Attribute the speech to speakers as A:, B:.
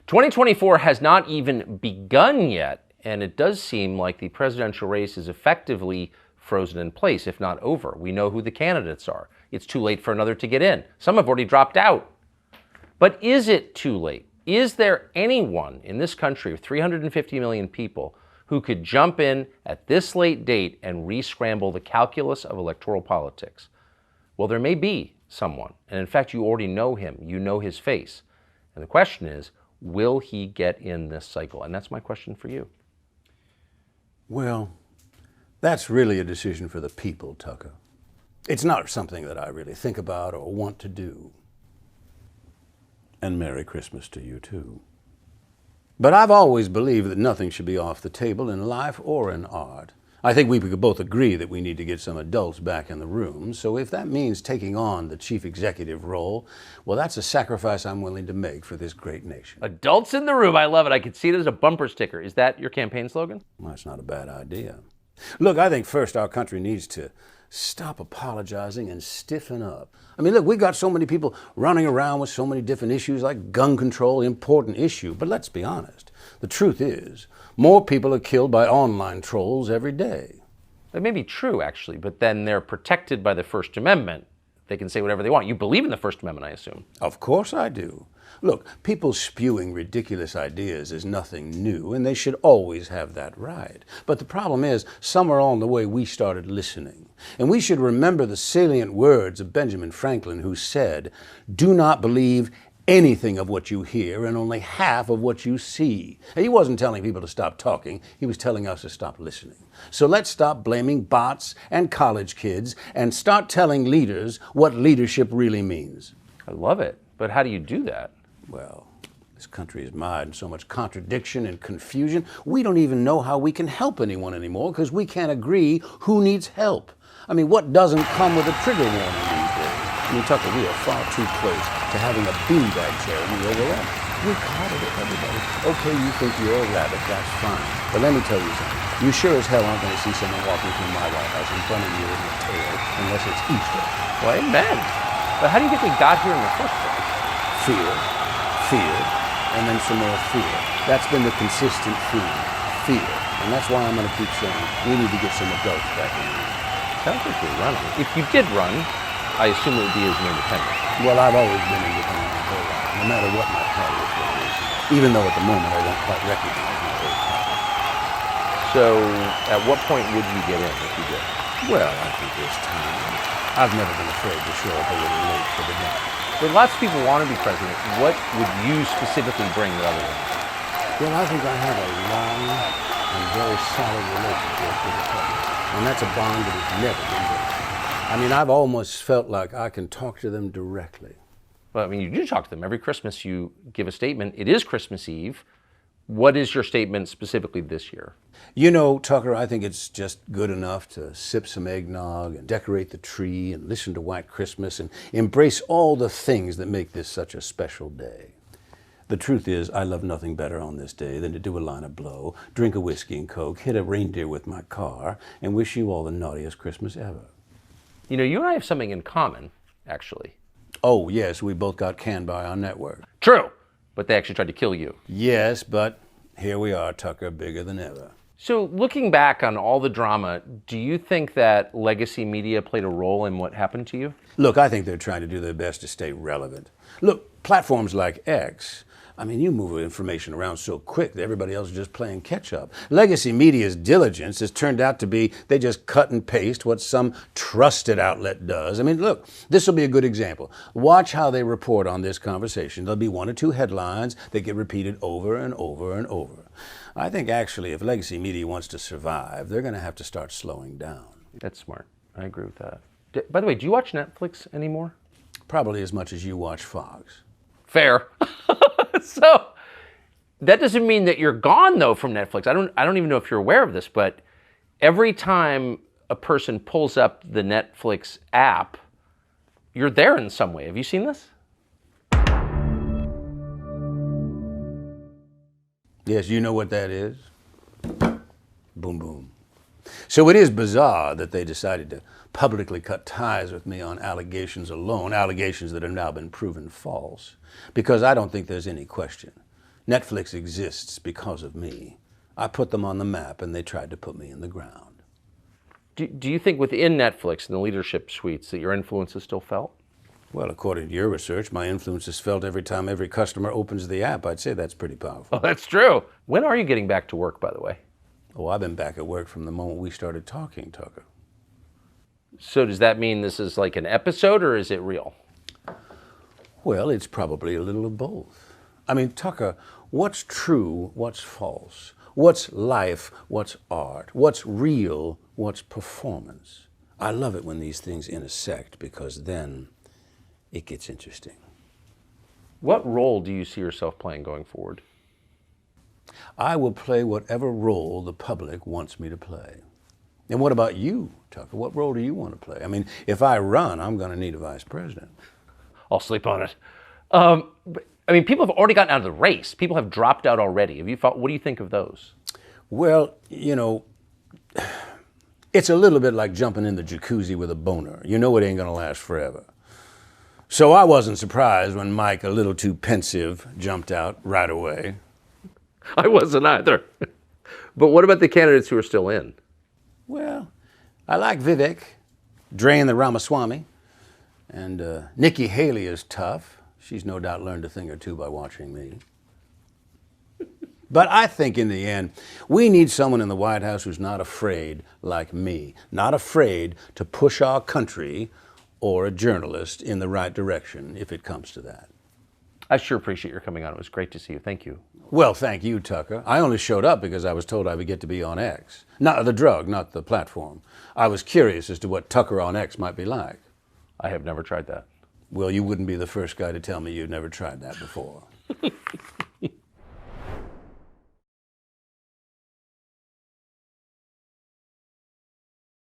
A: 2024 has not even begun yet, and it does seem like the presidential race is effectively frozen in place, if not over. We know who the candidates are. It's too late for another to get in. Some have already dropped out. But is it too late? Is there anyone in this country of 350 million people who could jump in at this late date and re-scramble the calculus of electoral politics? Well, there may be someone, and in fact, you already know him. You know his face. And the question is, will he get in this cycle? And that's my question for you.
B: Well, that's really a decision for the people, Tucker. It's not something that I really think about or want to do. And Merry Christmas to you, too. But I've always believed that nothing should be off the table in life or in art. I think we could both agree that we need to get some adults back in the room, so if that means taking on the chief executive role, well, that's a sacrifice I'm willing to make for this great nation.
A: Adults in the room, I love it. I could see it as a bumper sticker. Is that your campaign slogan?
B: Well, that's not a bad idea. Look, I think first our country needs to stop apologizing and stiffen up. I mean, look, we got so many people running around with so many different issues like gun control, important issue, but let's be honest. The truth is, more people are killed by online trolls every day.
A: That may be true, actually, but then they're protected by the First Amendment. They can say whatever they want. You believe in the First Amendment, I assume.
B: Of course I do. Look, people spewing ridiculous ideas is nothing new, and they should always have that right. But the problem is, somewhere along the way we started listening. And we should remember the salient words of Benjamin Franklin, who said, "Do not believe anything of what you hear and only half of what you see." And he wasn't telling people to stop talking, he was telling us to stop listening. So let's stop blaming bots and college kids and start telling leaders what leadership really means.
A: I love it, but how do you do that?
B: Well, this country is mired in so much contradiction and confusion, we don't even know how we can help anyone anymore because we can't agree who needs help. I mean, what doesn't come with a trigger warning these days? I mean, Tucker, we are far too close to having a beanbag charity where we're at. We're caught at everybody. Okay, you think you're a rabbit, that's fine. But let me tell you something. You sure as hell aren't going to see someone walking through my White House in front of you with a tail, unless it's Easter.
A: Well, amen. But how do you think we got here in the first place?
B: Fear, and then some more fear. That's been the consistent theme, fear. And that's why I'm going to keep saying we need to get some adults back in here.
A: Sounds like you're running. If you did run, I assume it would be as an independent.
B: Well, I've always been independent my whole life, no matter what my party affiliation, even though at the moment I don't quite recognize my old party.
A: So, at what point would you get in if you did?
B: Well, I think there's time. I've never been afraid to show up a little late for the dinner.
A: But lots of people want to be president. What would you specifically bring that other than?
B: Well, I think I have a long and very solid relationship with the public. And that's a bond that has never been broken. I mean, I've almost felt like I can talk to them directly.
A: Well, I mean, you do talk to them. Every Christmas you give a statement. It is Christmas Eve. What is your statement specifically this year?
B: You know, Tucker, I think it's just good enough to sip some eggnog and decorate the tree and listen to White Christmas and embrace all the things that make this such a special day. The truth is, I love nothing better on this day than to do a line of blow, drink a whiskey and Coke, hit a reindeer with my car, and wish you all the naughtiest Christmas ever.
A: You know, you and I have something in common, actually.
B: Oh, yes, we both got canned by our network.
A: True, but they actually tried to kill you.
B: Yes, but here we are, Tucker, bigger than ever.
A: So looking back on all the drama, do you think that legacy media played a role in what happened to you?
B: Look, I think they're trying to do their best to stay relevant. Look, platforms like X, I mean, you move information around so quick that everybody else is just playing catch up. Legacy media's diligence has turned out to be they just cut and paste what some trusted outlet does. I mean, look, this will be a good example. Watch how they report on this conversation. There'll be one or two headlines that get repeated over and over and over. I think actually if legacy media wants to survive, they're going to have to start slowing down.
A: That's smart. I agree with that. By the way, do you watch Netflix anymore?
B: Probably as much as you watch Fox.
A: Fair. So that doesn't mean that you're gone though from Netflix. I don't even know if you're aware of this, but every time a person pulls up the Netflix app, you're there in some way. Have you seen this?
B: Yes, you know what that is? Boom, boom. So it is bizarre that they decided to publicly cut ties with me on allegations alone, allegations that have now been proven false, because I don't think there's any question. Netflix exists because of me. I put them on the map and they tried to put me in the ground.
A: Do you think within Netflix and the leadership suites that your influence is still felt?
B: Well, according to your research, my influence is felt every time every customer opens the app. I'd say that's pretty powerful.
A: Oh, that's true. When are you getting back to work, by the way?
B: Oh, I've been back at work from the moment we started talking, Tucker.
A: So does that mean this is like an episode or is it real?
B: Well, it's probably a little of both. I mean, Tucker, what's true, what's false? What's life, what's art? What's real, what's performance? I love it when these things intersect because then it gets interesting.
A: What role do you see yourself playing going forward?
B: I will play whatever role the public wants me to play. And what about you, Tucker? What role do you want to play? I mean, if I run, I'm going to need a vice president.
A: I'll sleep on it. But, I mean, people have already gotten out of the race. People have dropped out already. What do you think of those?
B: Well, you know, it's a little bit like jumping in the jacuzzi with a boner. You know it ain't going to last forever. So I wasn't surprised when Mike, a little too pensive, jumped out right away.
A: I wasn't either. But what about the candidates who are still in?
B: Well, I like Vivek, Drain the Ramaswamy, and Nikki Haley is tough. She's no doubt learned a thing or two by watching me. But I think in the end, we need someone in the White House who's not afraid, like me, not afraid to push our country or a journalist in the right direction if it comes to that.
A: I sure appreciate your coming on. It was great to see you. Thank you.
B: Well, thank you, Tucker. I only showed up because I was told I would get to be on X. Not the drug, not the platform. I was curious as to what Tucker on X might be like.
A: I have never tried that.
B: Well, you wouldn't be the first guy to tell me you'd never tried that before.